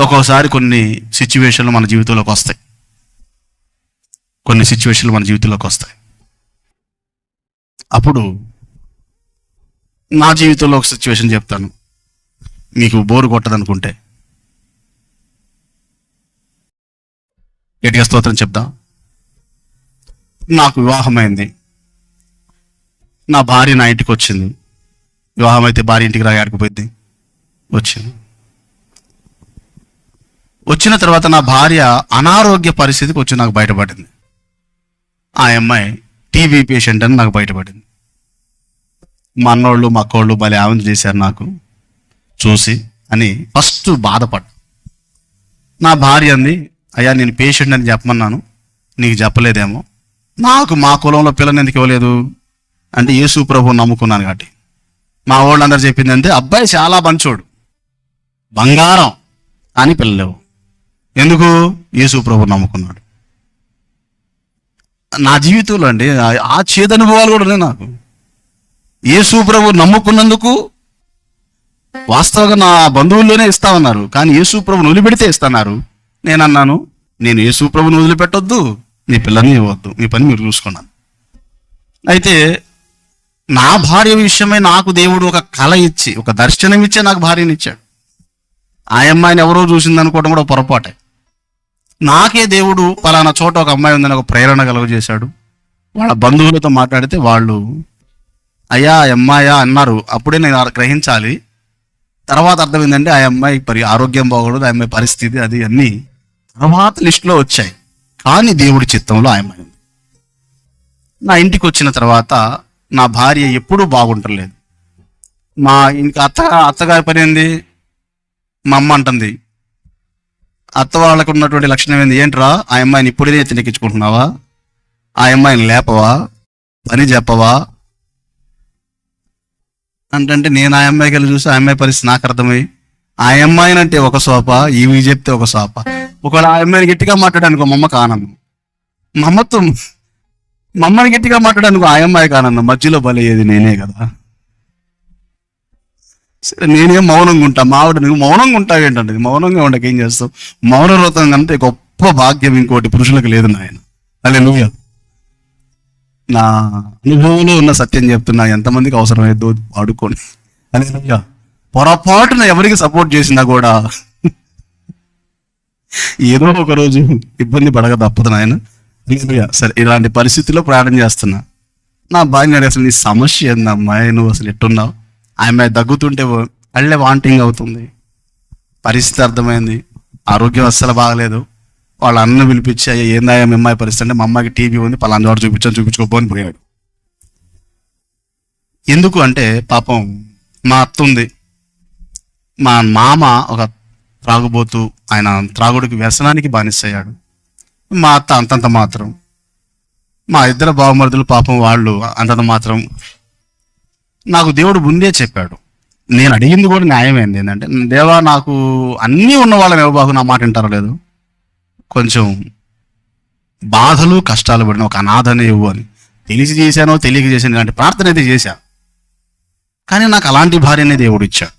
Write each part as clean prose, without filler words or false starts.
ఒక్కోసారి కొన్ని సిచ్యువేషన్లు మన జీవితంలోకి వస్తాయి. అప్పుడు నా జీవితంలో ఒక సిచ్యువేషన్ చెప్తాను, మీకు బోరు కొట్టదనుకుంటే. గట్టిగా స్తోత్రం చెప్దాం. నాకు వివాహమైంది, నా భార్య నా ఇంటికి వచ్చింది. వివాహం అయితే భార్య ఇంటికి ఆడిపోయింది. వచ్చిన తర్వాత నా భార్య అనారోగ్య పరిస్థితికి వచ్చి నాకు బయటపడింది. ఆ అమ్మాయి టీబీ పేషెంట్ అని నాకు బయటపడింది. మా అన్నోళ్ళు మా అక్కోళ్ళు భలే ఆమెను చేశారు నాకు చూసి అని ఫస్ట్ బాధపడ్డా. నా భార్య అంది, అయ్యా నేను పేషెంట్ అని చెప్పమన్నాను, నీకు చెప్పలేదేమో. నాకు మా కులంలో పిల్లని ఎందుకు ఇవ్వలేదు అంటే యేసు ప్రభువుని నమ్ముకున్నాను కాబట్టి. మా వాళ్ళందరూ చెప్పింది అంటే అబ్బాయి చాలా మంచోడు, బంగారం అని పిల్లలేవు. ఎందుకు? యేసు ప్రభువుని నమ్ముకున్నాడు. నా జీవితంలో అండి ఆ చేదనుభవాలు కూడా ఉన్నాయి నాకు. యేసు ప్రభువు నమ్ముకున్నందుకు వాస్తవంగా నా బంధువుల్లోనే ఇస్తామన్నారు, కానీ యేసు ప్రభువుని వదిలిపెడితే ఇస్తున్నారు. నేను అన్నాను, నేను యేసు ప్రభువుని వదిలిపెట్టొద్దు, నీ పిల్లల్ని ఇవ్వద్దు, మీ పని మీరు చూసుకున్నాను. అయితే నా భార్య విషయమై నాకు దేవుడు ఒక కళ ఇచ్చి, ఒక దర్శనం ఇచ్చే నాకు భార్యని ఇచ్చాడు. ఆ అమ్మాయిని ఎవరో చూసింది అనుకోవడం కూడా పొరపాటే. నాకే దేవుడు పలానా చోట ఒక అమ్మాయి ఉందని ఒక ప్రేరణ కలుగజేశాడు. వాళ్ళ బంధువులతో మాట్లాడితే వాళ్ళు అయ్యా అమ్మాయా అన్నారు. అప్పుడే నేను గ్రహించాలి. తర్వాత అర్థమైందంటే ఆ అమ్మాయి ఆరోగ్యం బాగోదు, ఆ అమ్మాయి పరిస్థితి అది అన్నీ తర్వాత లిస్టులో వచ్చాయి. కానీ దేవుడి చిత్తంలో ఆ అమ్మాయి ఉంది. నా ఇంటికి వచ్చిన తర్వాత నా భార్య ఎప్పుడూ బాగుంటలేదు. మా ఇంకా అత్తగారి పని ఏంది, మా అమ్మ అంటుంది, అత్త వాళ్ళకు ఉన్నటువంటి లక్షణం ఏంది, ఏంట్రా ఆ అమ్మాయిని ఇప్పుడే తినెక్కించుకుంటున్నావా, ఆ అమ్మాయిని లేపవా, పని చెప్పవా అంటే నేను ఆ అమ్మాయికి వెళ్ళి చూసి ఆ అమ్మాయి పరిస్థితి నాకు అర్థమై, ఆ అమ్మాయిని అంటే ఒక సోప, ఇవి చెప్తే ఒక సోప. ఒకవేళ ఆ అమ్మాయిని గట్టిగా మాట్లాడానుకో మా అమ్మకి ఆనందం, మా అమ్మని గట్టిగా మాట్లాడానుకో ఆ అమ్మాయికి ఆనందం. మధ్యలో బలయ్యేది నేనే కదా. సరే నేనేం మౌనంగా ఉంటా, మావిడ నువ్వు మౌనంగా ఉంటావు ఏంటంటే, మౌనంగా ఉండక ఏం చేస్తావు? మౌన వ్రతం కంటే గొప్ప భాగ్యం ఇంకోటి పురుషులకు లేదు నాయన. హల్లెలూయా. నా అనుభవంలో ఉన్న సత్యం చెప్తున్నా, ఎంతమందికి అవసరమైందో వాడుకోండి. హల్లెలూయా. పొరపాటున ఎవరికి సపోర్ట్ చేసినా కూడా ఏదో ఒక రోజు ఇబ్బంది పడక తప్పదు నాయన. సరే, ఇలాంటి పరిస్థితుల్లో ప్రయాణం చేస్తున్నా. నా భార్య అసలు నీ సమస్య ఏందమ్మా, నువ్వు అసలు ఎట్టున్నావు? ఆ అమ్మాయి దగ్గుతుంటే అళ్ళే వాంటింగ్ అవుతుంది. పరిస్థితి అర్థమైంది, ఆరోగ్యం అస్సలు బాగలేదు. వాళ్ళ అన్న పిలిపించి అయ్యా ఏందా అమ్మాయి పరిస్థితి అంటే, మా అమ్మాయికి టీబీ ఉంది, పలానా చోట చూపించుకోపోని పోయాడు. ఎందుకు అంటే పాపం మా అత్త ఉంది, మా మామ ఒక త్రాగుబోతు, ఆయన త్రాగుడికి వ్యసనానికి బానిసయ్యాడు. మా అత్త అంతంత మాత్రం, మా ఇద్దరు బావమరుదులు పాపం వాళ్ళు అంతంత మాత్రం. నాకు దేవుడు ముందే చెప్పాడు, నేను అడిగింది కూడా న్యాయమైంది. ఏంటంటే, దేవా నాకు అన్నీ ఉన్న వాళ్ళని ఇవ్వబాకు, నా మాట వింటారో లేదు, కొంచెం బాధలు కష్టాలు పడిన ఒక అనాథనే ఇవ్వు అని. తెలిసి చేశానో తెలియక చేశాను, ఇలాంటి ప్రార్థన అయితే చేశా, కానీ నాకు అలాంటి భార్యనే దేవుడు ఇచ్చాడు.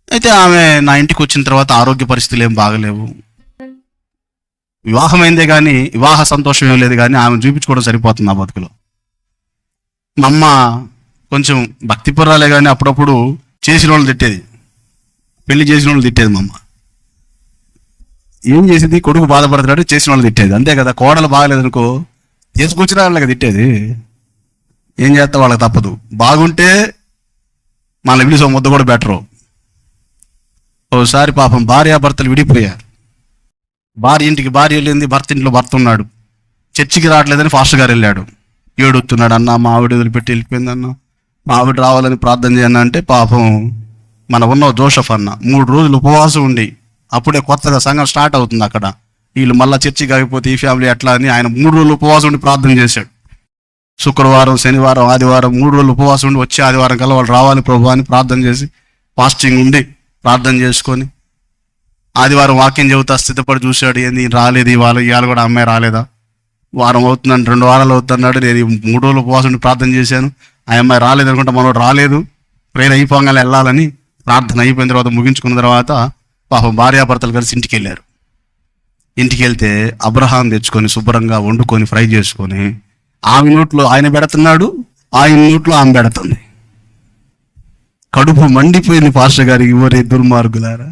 అయితే ఆమె నా ఇంటికి వచ్చిన తర్వాత ఆరోగ్య పరిస్థితులు ఏం బాగలేవు. వివాహమైందే కానీ వివాహ సంతోషం ఏం లేదు, కానీ ఆమె చూపించుకోవడం సరిపోతుంది నా బతుకులో. మా అమ్మ కొంచెం భక్తిపురాలే కానీ అప్పుడప్పుడు చేసిన వాళ్ళు తిట్టేది, పెళ్లి చేసిన వాళ్ళు తిట్టేది. మా అమ్మ ఏం చేసేది, కొడుకు బాధపడుతున్నాడు, చేసిన వాళ్ళు తిట్టేది, అంతే కదా. కోడలు బాగలేదనుకో తీసుకొచ్చిన వాళ్ళకి తిట్టేది. ఏం చేస్తా, వాళ్ళకి తప్పదు. బాగుంటే మన విడిసో ముద్ద కూడా బెటరు. ఓసారి పాపం భార్యాభర్తలు విడిపోయారు. భార్య ఇంటికి భార్య వెళ్ళింది, భర్త ఇంట్లో భర్త ఉన్నాడు. చర్చికి రావట్లేదని ఫాస్టర్ గారు వెళ్ళాడు, ఏడుస్తున్నాడు. అన్న మా ఆవిడ వదిలిపెట్టి వెళ్ళిపోయింది అన్న, మా ఆవిడ రావాలని ప్రార్థన చేయను అంటే పాపం మన ఉన్న జోసఫ్ అన్న 3 రోజులు ఉపవాసం ఉండి, అప్పుడే కొత్తగా సంఘం స్టార్ట్ అవుతుంది అక్కడ, వీళ్ళు మళ్ళీ చర్చికి ఆగిపోతే ఈ ఫ్యామిలీ ఎట్లా అని ఆయన 3 రోజులు ఉపవాసం ఉండి ప్రార్థన చేశాడు. శుక్రవారం, శనివారం, ఆదివారం 3 రోజులు ఉపవాసం ఉండి వచ్చే ఆదివారం కల్లా వాళ్ళు రావాలి ప్రభు అని ప్రార్థన చేసి ఫాస్టింగ్ ఉండి ప్రార్థన చేసుకొని ఆదివారం వాక్యం చెబుతా స్థితిపడి చూశాడు. ఏంది రాలేదు, ఇవాళ కూడా అమ్మాయి రాలేదా, వారం అవుతుందని 2 వారాలు అవుతున్నాడు. నేను 3 రోజులు ఉపవాసం ఉండి ప్రార్థన చేశాను, ఆ అమ్మాయి రాలేదు అనుకుంటా, మనోడు రాలేదు, ప్రేయర్ అయిపోగానే వెళ్ళాలని ప్రార్థన అయిపోయిన తర్వాత ముగించుకున్న తర్వాత పాపం భార్యాభర్తలు కలిసి ఇంటికి వెళ్ళారు. ఇంటికి వెళ్తే అబ్రహాం తెచ్చుకొని శుభ్రంగా వండుకొని ఫ్రై చేసుకొని ఆమె నోట్లో ఆయన పెడుతున్నాడు, ఆయన నోట్లో ఆమె పెడుతుంది. కడుపు మండిపోయింది పాస్టర్ గారికి. ఇవరే దుర్మార్గులారా,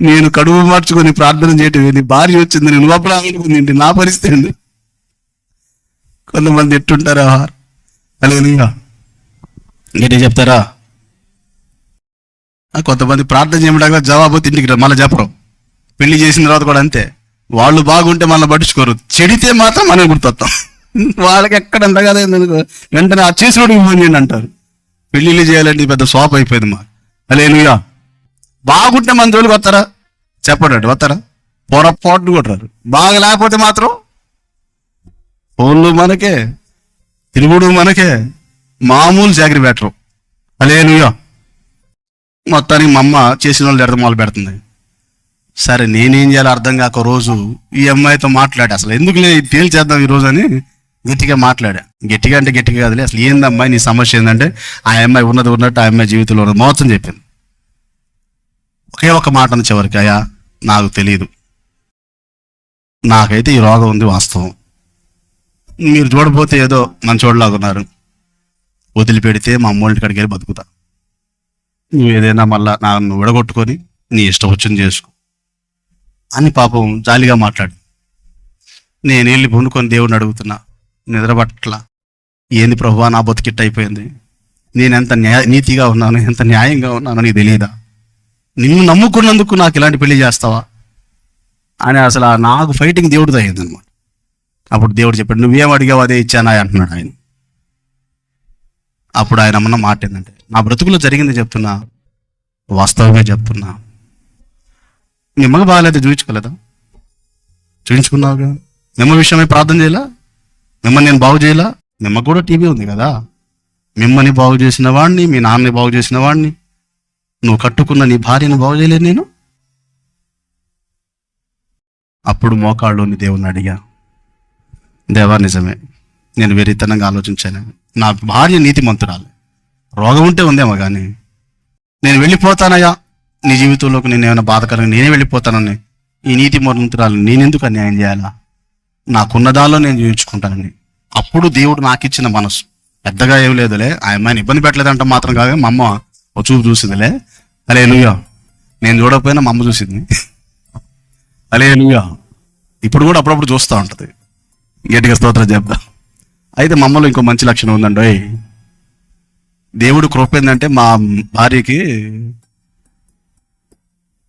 నేను కడుపు మార్చుకొని ప్రార్థన చేయటం ఏంటి, భార్య వచ్చింది నేను లోపల నా పరిస్థితి ఏంటి? కొంతమంది ఎట్టుంటారా? హల్లెలూయా, ఏంటి చెప్తారా? కొంతమంది ప్రార్థన చేయడానికి జవాబు ఇంటికి మళ్ళీ చెప్పరు. పెళ్లి చేసిన తర్వాత కూడా అంతే. వాళ్ళు బాగుంటే మళ్ళీ పట్టించుకోరు, చెడితే మాత్రం మనం గుర్తొస్తాం. వాళ్ళకి ఎక్కడ ఎంత కదా వెంటనే ఆ చేసినోడికి ఫోన్ చేయండి అంటారు. పెళ్లిళ్ళు చేయాలంటే పెద్ద షాప్ అయిపోయింది మాకు. హల్లెలూయా. బాగుంటే మన జోలికి వస్తారా? చెప్పడండి, వస్తారా? పొరపాటు కొట్టరారు. బాగా లేకపోతే మాత్రం ఫోన్లు మనకే, తిరుగుడు మనకే, మామూలు జాగ్రత్త పెట్టరు. హల్లెలూయా. మొత్తానికి మా అమ్మ చేసిన వాళ్ళు ఎడత మొదలు పెడుతుంది. సరే నేనేం చేయాలో అర్థం కాక రోజు ఈ అమ్మాయితో మాట్లాడా. అసలు ఎందుకు తేల్చేద్దాం ఈరోజు అని గట్టిగా మాట్లాడా. గట్టిగా అంటే గట్టిగా కాదులే, అసలు ఏందమ్మాయి నీ సమస్య ఏంటంటే ఆ అమ్మాయి ఉన్నది ఉన్నట్టు ఆ అమ్మాయి జీవితంలో ఉన్నది మోసం చెప్పింది. ఒకే ఒక మాట అని చివరికి, అయ్యా నాకు తెలియదు, నాకైతే ఈ రోగం ఉంది వాస్తవం, మీరు చూడపోతే ఏదో మంచోళ్ళలాగా ఉన్నారు, వదిలిపెడితే మా అమ్మోళ్ళ కాడికి వెళ్ళి బతుకుతా, నువ్వు ఏదైనా మళ్ళా నన్ను విడగొట్టుకొని నీ ఇష్టం వచ్చింది చేసుకో అని పాపం జాలిగా మాట్లాడు. నేను వెళ్ళి పొందుకొని దేవుడిని అడుగుతున్నా, నిద్రపట్ల, ఏంది ప్రభువా నా బతుకిట్ట అయిపోయింది, నేను ఎంత నీతిగా ఉన్నాను, ఎంత న్యాయంగా ఉన్నాను నీకు తెలియదా, నిన్ను నమ్ముకున్నందుకు నాకు ఇలాంటి పెళ్లి చేస్తావా అని అసలు నాకు ఫైటింగ్ దేవుడితో అయ్యింది అనమాట. అప్పుడు దేవుడు చెప్పాడు, నువ్వేం అడిగావు అదే ఇచ్చానా అంటున్నాడు ఆయన. అప్పుడు ఆయన అన్న మాట ఏంటంటే, నా బ్రతుకులో జరిగింది చెప్తున్నా, వాస్తవంగా చెప్తున్నా. నిమ్మగా బాగాలేదు, చూపించుకోలేదా? చూపించుకున్నావుగా. నిమ్మ విషయమై ప్రార్థన చేయాలా? మిమ్మల్ని నేను బాగు చేయాలా? నిమ్మకు కూడా టీవీ ఉంది కదా. మిమ్మల్ని బాగు చేసిన వాడిని, మీ నాన్నని బాగు చేసిన వాడిని, నువ్వు కట్టుకున్న నీ భార్యను బాగు చేయలేదు నేను. అప్పుడు మోకాళ్ళలోని దేవుణ్ణి అడిగా, దేవా నిజమే, నేను వెరితనంగా ఆలోచించాను, నా భార్య నీతిమంతురాలు, రోగం ఉంటే ఉందేమో కానీ నేను వెళ్ళిపోతానయ్యా నీ జీవితంలోకి, నేను ఏమైనా బాధకరంగా నేనే వెళ్ళిపోతానని ఈ నీతిమంతురాలు నేనెందుకు అన్యాయం చేయాలా, నాకున్న దానిలో నేను జీవించుకుంటానని. అప్పుడు దేవుడు నాకు ఇచ్చిన మనసు, పెద్దగా ఏం లేదులే, ఆ అమ్మాయిని ఇబ్బంది పెట్టలేదంట మాత్రం కాదు, మా అమ్మ ఒక చూపు చూసిందిలే. హల్లెలూయా. నేను చూడకపోయినా మా అమ్మ చూసింది. హల్లెలూయా. ఇప్పుడు కూడా అప్పుడప్పుడు చూస్తూ ఉంటుంది. గట్టిగా స్తోత్రం చెప్తా. అయితే మా అమ్మలో ఇంకో మంచి లక్షణం ఉందండి. దేవుడు కృప ఏంటంటే మా భార్యకి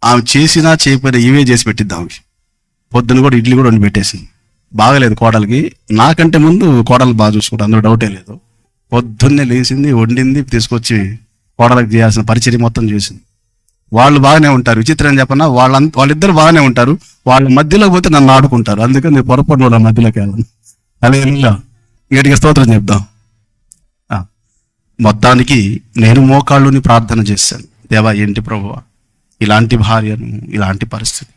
ఆమె చేసినా చేయకపోయినా ఇవే చేసి పెట్టిద్ది. ఆమెకి పొద్దున కూడా ఇడ్లీ కూడా వండి పెట్టేసింది. బాగలేదు కోడలికి, నాకంటే ముందు కోడలు బాగా చూసుకుంటా, అందులో డౌటే లేదు. పొద్దున్నే లేచింది, వండింది, తీసుకొచ్చి కోడలకు చేయాల్సిన పరిచర్య మొత్తం చేసింది. వాళ్ళు బాగానే ఉంటారు. విచిత్రం చెప్పనా, వాళ్ళిద్దరు బాగానే ఉంటారు, వాళ్ళ మధ్యలో పోతే నన్ను ఆడుకుంటారు. అందుకని నేను పొరపాటు వాళ్ళ మధ్యలోకి వెళ్ళను. హల్లెలూయా. గట్టిగా స్తోత్రం చెప్దాం. మొత్తానికి నేను మోకాళ్ళుని ప్రార్థన చేశాను, దేవా ఏంటి ప్రభువా ఇలాంటి భార్యను, ఇలాంటి పరిస్థితి.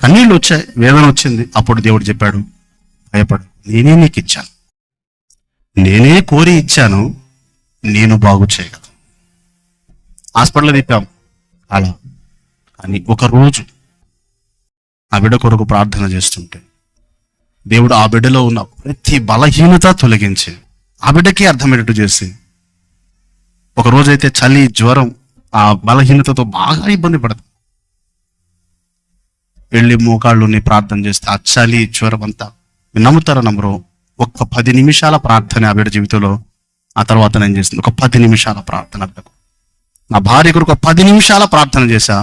కన్నీళ్ళు వచ్చాయి, వేదన వచ్చింది. అప్పుడు దేవుడు చెప్పాడు, భయపడు, నేనే నీకు ఇచ్చాను, నేనే కోరి ఇచ్చాను, నేను బాగు చేయగలను. హాస్పిటల్ తిప్పాం అలా. కానీ ఒకరోజు ఆ బిడ్డ కొరకు ప్రార్థన చేస్తుంటే దేవుడు ఆ బిడ్డలో ఉన్న ప్రతి బలహీనత తొలగించి ఆ బిడ్డకి అర్థమయ్యేటట్టు చేసి, ఒకరోజైతే చలి, జ్వరం, ఆ బలహీనతతో బాగా ఇబ్బంది పడదు, వెళ్ళి మోకాళ్ళుని ప్రార్థన చేస్తే ఆ చలి, జ్వరం అంతా నమ్ముతారా నమ్మరు, ఒక్క 10 నిమిషాల ప్రార్థన ఆ బిడ్డ జీవితంలో. ఆ తర్వాత నేను చేసింది ఒక 10 నిమిషాల ప్రార్థన. నా భార్య కొరకు ఒక 10 నిమిషాల ప్రార్థన చేశా.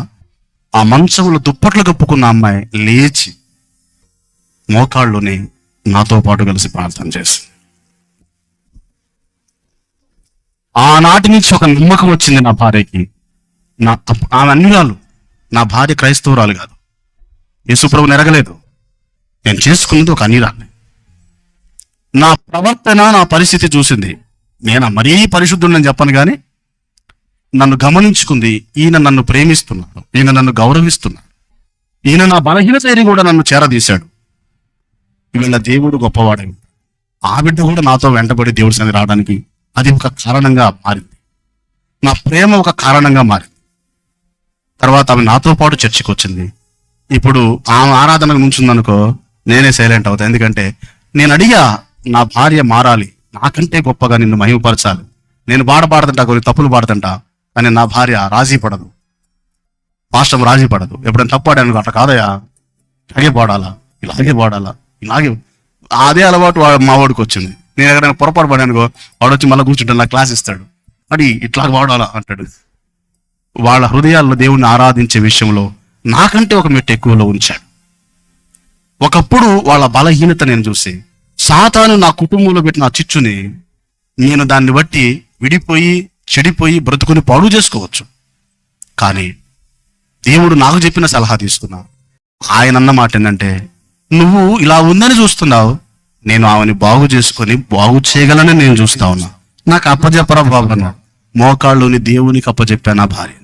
ఆ మంచంలో దుప్పట్లు కప్పుకున్న అమ్మాయి లేచి మోకాళ్ళుని నాతో పాటు కలిసి ప్రార్థన చేసింది. ఆనాటి నుంచి ఒక నమ్మకం వచ్చింది నా భార్యకి. ఆమె అన్యురాలు, నా భార్య క్రైస్తవురాలు కాదు, యేసుప్రభుని ఎరగలేదు, నేను చేసుకున్నది ఒక అన్యురాల్ని. నా ప్రవర్తన, నా పరిస్థితి చూసింది. నేను మరీ పరిశుద్ధుడని చెప్పను కానీ నన్ను గమనించుకుంది. ఈయన నన్ను ప్రేమిస్తున్నాడు, ఈయన నన్ను గౌరవిస్తున్నాడు, ఈయన నా బలహీనతని కూడా నన్ను చేరదీశాడు, వీళ్ళ దేవుడు గొప్పవాడే. ఆ బిడ్డ కూడా నాతో వెంటబడి దేవుడి సన్నిధికి రావడానికి అది ఒక కారణంగా మారింది. నా ప్రేమ ఒక కారణంగా మారింది. తర్వాత ఆమె నాతో పాటు చర్చికి వచ్చింది. ఇప్పుడు ఆమె ఆరాధనకు నుంచుందనుకో, నేనే సైలెంట్ అవుతా. ఎందుకంటే నేను అడిగా, నా భార్య మారాలి, నాకంటే గొప్పగా నిన్ను మహిమపరచాలి. నేను పాడుతుంటా, కొన్ని తప్పులు పాడుతుంటా, కానీ నా భార్య రాజీ పడదు, పాస్టర్ రాజీ పడదు. ఎప్పుడైనా తప్పాడాను, అట్లా కాదయా, ఇలాగే పాడాలా, ఇలాగే అదే అలవాటు మా వాడికి వచ్చింది. నేను ఎక్కడైనా పొరపాటు పడానుకో, వాడు వచ్చి మళ్ళీ కూర్చుంటాను, నాకు క్లాస్ ఇస్తాడు, అది ఇట్లా వాడాలా అంటాడు. వాళ్ళ హృదయాల్లో దేవుణ్ణి ఆరాధించే విషయంలో నాకంటే ఒక మెట్టు ఎక్కువలో ఉంచాడు. ఒకప్పుడు వాళ్ళ బలహీనత నేను చూసి, సాతాను నా కుటుంబంలో పెట్టిన ఆ చిచ్చుని నేను దాన్ని బట్టి విడిపోయి చెడిపోయి బ్రతుకుని పాడు చేసుకోవచ్చు. కానీ దేవుడు నాకు చెప్పిన సలహా తీసుకున్నా. ఆయన అన్న మాట ఏంటంటే, నువ్వు ఇలా ఉందని చూస్తున్నావు, నేను ఆమెని బాగు చేసుకొని బాగు చేయగలని నేను చూస్తా ఉన్నా. నాకు అప్పచెప్పరా బాబు అన్నాడు. మోకాళ్ళుని దేవునికి అప్పచెప్పాను నా భార్యని.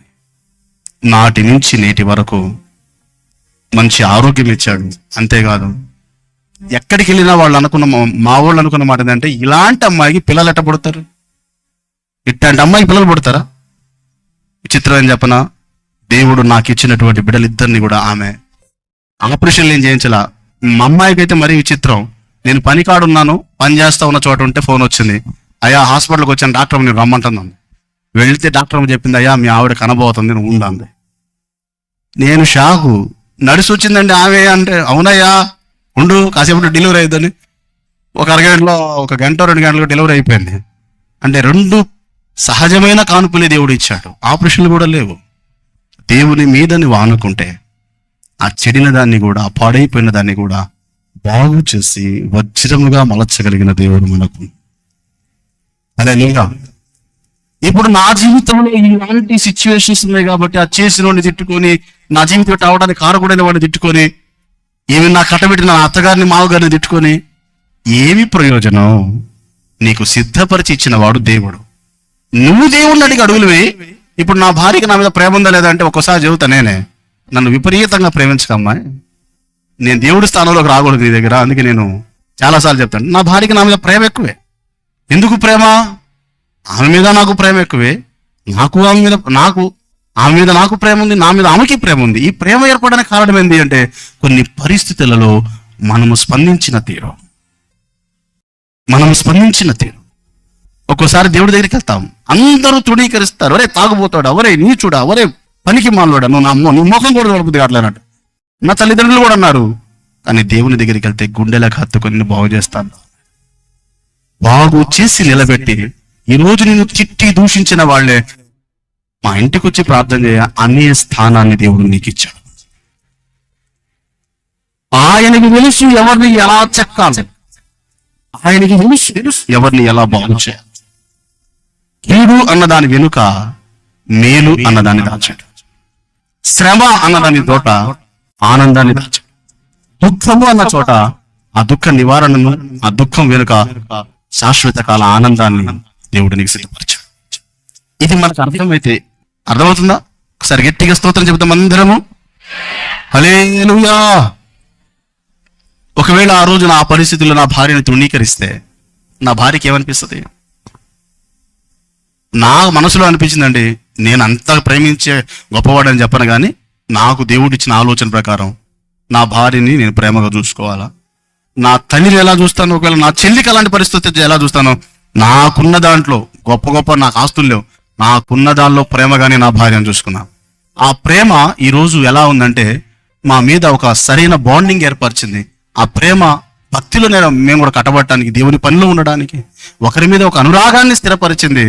నాటి నుంచి నేటి వరకు మంచి ఆరోగ్యం ఇచ్చాడు. అంతేకాదు, ఎక్కడికి వెళ్ళినా వాళ్ళు అనుకున్న, మా వాళ్ళు అనుకున్న మాట ఏంటంటే, ఇలాంటి అమ్మాయికి పిల్లలు ఎట్ట పుడతారు, ఇట్లాంటి అమ్మాయికి పిల్లలు పుడతారా? విచిత్రం ఏం చెప్పనా, దేవుడు నాకు ఇచ్చినటువంటి బిడ్డలిద్దరిని కూడా ఆమె ఆపరేషన్లు ఏం చేయించలా. మా అమ్మాయికి అయితే మరీ విచిత్రం. నేను పని కాడున్నాను, పని చేస్తా ఉన్న చోట ఉంటే ఫోన్ వచ్చింది, అయ్యా హాస్పిటల్కి వచ్చాను, డాక్టర్ నేను రమ్మంటున్నాను. వెళితే డాక్టర్ చెప్పింది, అయ్యా మీ ఆవిడ కనబోతుంది, నేను ఉండాలి. నేను షాకు. నడిచి వచ్చిందండి ఆమె అంటే, అవునయ్యా ఉండు కాసేపు డెలివరీ అయ్యిందని. ఒక అరగంటలో, ఒక గంట 2 గంటలకు డెలివరీ అయిపోయింది. అంటే 2 సహజమైన కానుపులే దేవుడు ఇచ్చాడు, ఆపరేషన్లు కూడా లేవు. దేవుని మీద నువ్వు ఆనుకుంటే ఆ చెడిన దాన్ని కూడా, ఆ పాడైపోయిన దాన్ని కూడా బాగు చేసి వజ్రముగా మలచగలిగిన దేవుడు మనకు. అదే లేదా? ఇప్పుడు నా జీవితంలో ఇలాంటి సిచ్యువేషన్స్ ఉన్నాయి కాబట్టి, ఆ చేసిన వాడిని తిట్టుకొని, నా జీవితం అవడానికి కారకుడైన వాడిని తిట్టుకొని, ఏమి నా కట్టబెట్టిన నా అత్తగారిని మామగారిని తిట్టుకొని ఏమి ప్రయోజనం? నీకు సిద్ధపరిచి ఇచ్చిన వాడు దేవుడు. నువ్వు దేవుణ్ణి అడిగి అడుగులువి. ఇప్పుడు నా భార్యకి నా మీద ప్రేమ ఉందా లేదా అంటే ఒక్కోసారి చెబుతా నేనే, నన్ను విపరీతంగా ప్రేమించకమ్మాయి, నేను దేవుడి స్థానంలోకి రాకూడదు నీ దగ్గర. అందుకే నేను చాలాసార్లు చెప్తాను, నా భార్యకి నా మీద ప్రేమ ఎక్కువే. ఎందుకు ప్రేమ? ఆమె మీద నాకు ప్రేమ ఎక్కువే. ఆమె మీద నాకు ప్రేమ ఉంది, నా మీద ఆమెకి ప్రేమ ఉంది. ఈ ప్రేమ ఏర్పడడానికి కారణం ఏంటి అంటే, కొన్ని పరిస్థితులలో మనము స్పందించిన తీరు. ఒక్కోసారి దేవుడి దగ్గరికి వెళ్తాం, అందరూ తృణీకరిస్తారు, ఒరే తాగుపోతాడు, ఒరే నీచుడా, ఒరే పనికి మాలోడా, నువ్వు నీ ముఖం కూడా దొరుకుతుంది అట్లేనట్టు. నా తల్లిదండ్రులు కూడా అన్నారు. కానీ దేవుని దగ్గరికి వెళ్తే గుండెలకు హత్తుకొని బాగు చేస్తాను, బాగు చేసి నిలబెట్టి, ఈరోజు నేను చిట్టి దూషించిన వాళ్ళే మా ఇంటికి వచ్చి ప్రార్థన చేయ అనే స్థానాన్ని దేవుడు నీకు ఇచ్చాడు. ఆయనకి తెలుసు ఎవరిని ఎలా చెక్కాలి, ఆయనకి తెలుసు ఎవరిని ఎలా బాగు చేయాలి. కీడు అన్నదాని వెనుక మేలు అన్నదాన్ని దాచాడు, శ్రమ అన్నదాని తోట ఆనందాన్ని దాచాడు, దుఃఖము అన్న చోట ఆ దుఃఖ నివారణను, ఆ దుఃఖం వెనుక శాశ్వత కాల ఆనందాన్ని దేవుడు నీకు సిద్ధపరిచాడు. ఇది మనకు అర్థమవుతుందా? ఒకసారి గట్టిగా స్తోత్రం చెబుతాం అందరము, హల్లెలూయా. ఒకవేళ ఆ రోజు నా పరిస్థితుల్లో నా భార్యను తృణీకరిస్తే నా భార్యకి ఏమనిపిస్తుంది? నా మనసులో అనిపించిందండి, నేను అంత ప్రేమించే గొప్పవాడని చెప్పను, కానీ నాకు దేవుడు ఇచ్చిన ఆలోచన ప్రకారం నా భార్యని నేను ప్రేమగా చూసుకోవాలా. నా తల్లిని ఎలా చూస్తాను, ఒకవేళ నా చెల్లికి అలాంటి పరిస్థితి ఎలా చూస్తాను, నాకున్న దాంట్లో గొప్ప నాకు ఆస్తులు లేవు, నాకున్న దానిలో ప్రేమగానే నా భార్యను చూసుకున్నా. ఆ ప్రేమ ఈరోజు ఎలా ఉందంటే, మా మీద ఒక సరైన బాండింగ్ ఏర్పరిచింది. ఆ ప్రేమ భక్తిలో మేము కూడా కట్టబడటానికి, దేవుని పనిలో ఉండడానికి, ఒకరి మీద ఒక అనురాగాన్ని స్థిరపరిచింది.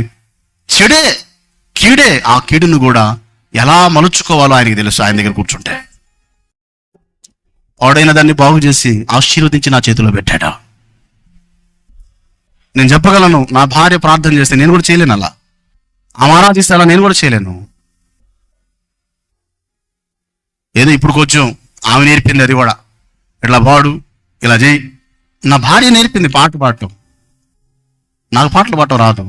కీడే ఆ కీడును కూడా ఎలా మలుచుకోవాలో ఆయనకి తెలుసు. ఆయన దగ్గర కూర్చుంటే పాడైన దాన్ని బాగు చేసి ఆశీర్వదించి నా చేతిలో పెట్టాడా. నేను చెప్పగలను, నా భార్య ప్రార్థన చేస్తే నేను కూడా చేయలేను, అలా ఆమె ఆరాధిస్తారా నేను కూడా చేయలేను. ఏదో ఇప్పుడు కొంచెం ఆమె నేర్పింది, అది కూడా ఇట్లా పాడు, ఇలా చేయి. నా భార్య నేర్పింది పాట పాడటం, నాకు పాటలు పాడటం రాదు.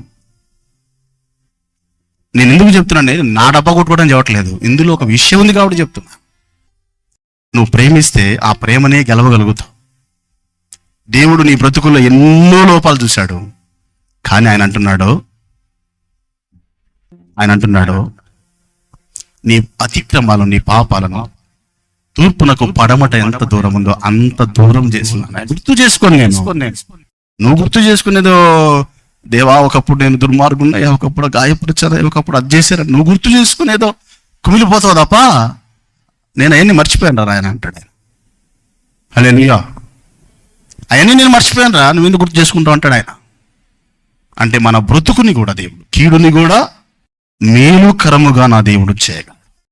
నేను ఎందుకు చెప్తున్నాను, నా డబ్బా కొట్టుకోవడం చెప్పట్లేదు, ఇందులో ఒక విషయం ఉంది కాబట్టి చెప్తున్నా. నువ్వు ప్రేమిస్తే ఆ ప్రేమనే గెలవగలుగుతావు. దేవుడు నీ బ్రతుకుల్లో ఎన్నో లోపాలు చూశాడు, కానీ ఆయన అంటున్నాడు నీ అతిక్రమాలు, నీ పాపాలను తూర్పునకు పడమట ఎంత దూరం ఉందో అంత దూరం చేస్తున్నాను. గుర్తు చేసుకోండి. నువ్వు గుర్తు చేసుకునేదో, దేవా ఒకప్పుడు నేను దుర్మార్గున్నా, ఒకప్పుడు గాయపరిచారా, ఒకప్పుడు అది చేశారా, నువ్వు గుర్తు చేసుకునేదో కుమిలిపోతావు తప్ప నేను అవన్నీ మర్చిపోయాను రా ఆయన అంటాడు. హల్లెలూయా. అవన్నీ నేను మర్చిపోయాను రా, నువ్వు ఎందుకు గుర్తు చేసుకుంటావు అంటాడు ఆయన. అంటే మన బ్రతుకుని కూడా దేవుడు, కీడుని కూడా మేలుకరముగా నా దేవుడు చేయగలడు.